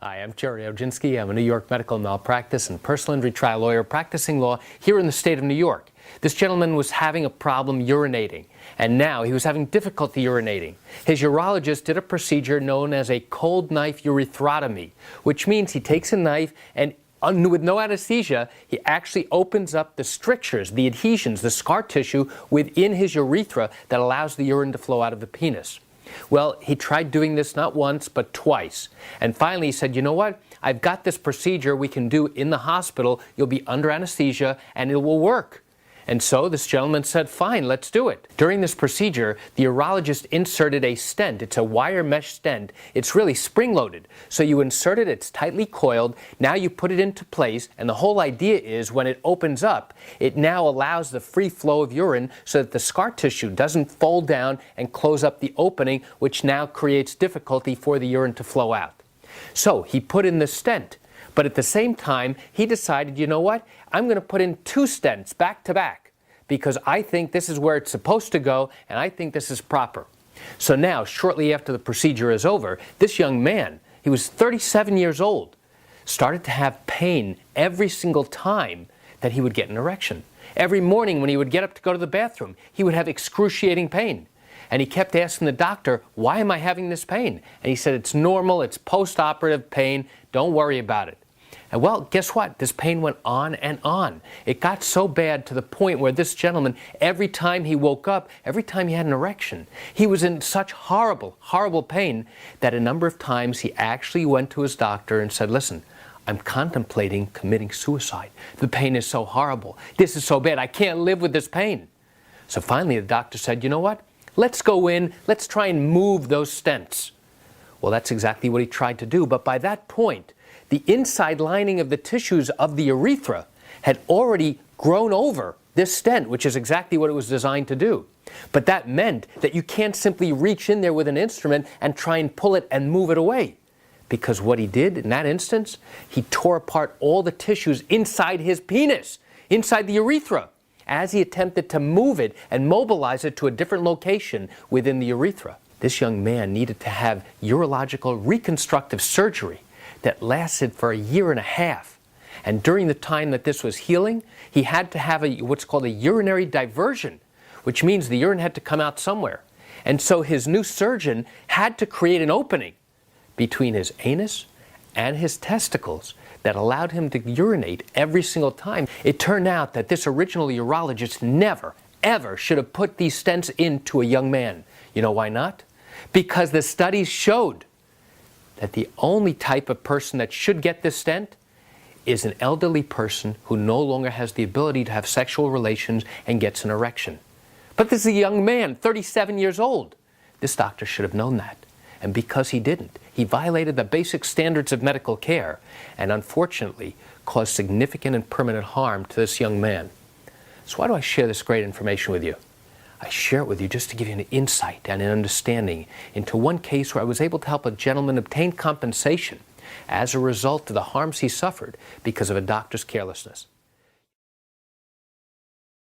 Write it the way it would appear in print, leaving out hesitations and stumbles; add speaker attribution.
Speaker 1: Hi, I'm Jerry Oginski. I'm a New York medical malpractice and personal injury trial lawyer practicing law here in the state of New York. This gentleman was having a problem urinating, and now he was having difficulty urinating. His urologist did a procedure known as a cold knife urethrotomy, which means he takes a knife and with no anesthesia, he actually opens up the strictures, the adhesions, the scar tissue within his urethra that allows the urine to flow out of the penis. Well, he tried doing this not once, but twice. And finally he said, you know what? I've got this procedure we can do in the hospital. You'll be under anesthesia and it will work. And so this gentleman said, fine, let's do it. During this procedure, the urologist inserted a stent. It's a wire mesh stent. It's really spring-loaded. So you insert it, it's tightly coiled. Now you put it into place, and the whole idea is when it opens up, it now allows the free flow of urine so that the scar tissue doesn't fold down and close up the opening, which now creates difficulty for the urine to flow out. So he put in the stent. But at the same time, he decided, you know what? I'm going to put in 2 stents back to back because I think this is where it's supposed to go and I think this is proper. So now, shortly after the procedure is over, this young man, he was 37 years old, started to have pain every single time that he would get an erection. Every morning when he would get up to go to the bathroom, he would have excruciating pain. And he kept asking the doctor, why am I having this pain? And he said, it's normal, it's post-operative pain, don't worry about it. And well, guess what? This pain went on and on. It got so bad to the point where this gentleman, every time he woke up, every time he had an erection, he was in such horrible, horrible pain that a number of times he actually went to his doctor and said, listen, I'm contemplating committing suicide. The pain is so horrible. This is so bad. I can't live with this pain. So finally the doctor said, you know what? Let's go in, let's try and move those stents. Well, that's exactly what he tried to do, but by that point, the inside lining of the tissues of the urethra had already grown over this stent, which is exactly what it was designed to do. But that meant that you can't simply reach in there with an instrument and try and pull it and move it away. Because what he did in that instance, he tore apart all the tissues inside his penis, inside the urethra, as he attempted to move it and mobilize it to a different location within the urethra. This young man needed to have urological reconstructive surgery that lasted for 1.5 years. And during the time that this was healing, he had to have what's called a urinary diversion, which means the urine had to come out somewhere. And so his new surgeon had to create an opening between his anus and his testicles that allowed him to urinate every single time. It turned out that this original urologist never, ever should have put these stents into a young man. You know why not? Because the studies showed that the only type of person that should get this stent is an elderly person who no longer has the ability to have sexual relations and gets an erection. But this is a young man, 37 years old. This doctor should have known that. And because he didn't, he violated the basic standards of medical care and unfortunately caused significant and permanent harm to this young man. So why do I share this great information with you? I share it with you just to give you an insight and an understanding into one case where I was able to help a gentleman obtain compensation as a result of the harms he suffered because of a doctor's carelessness.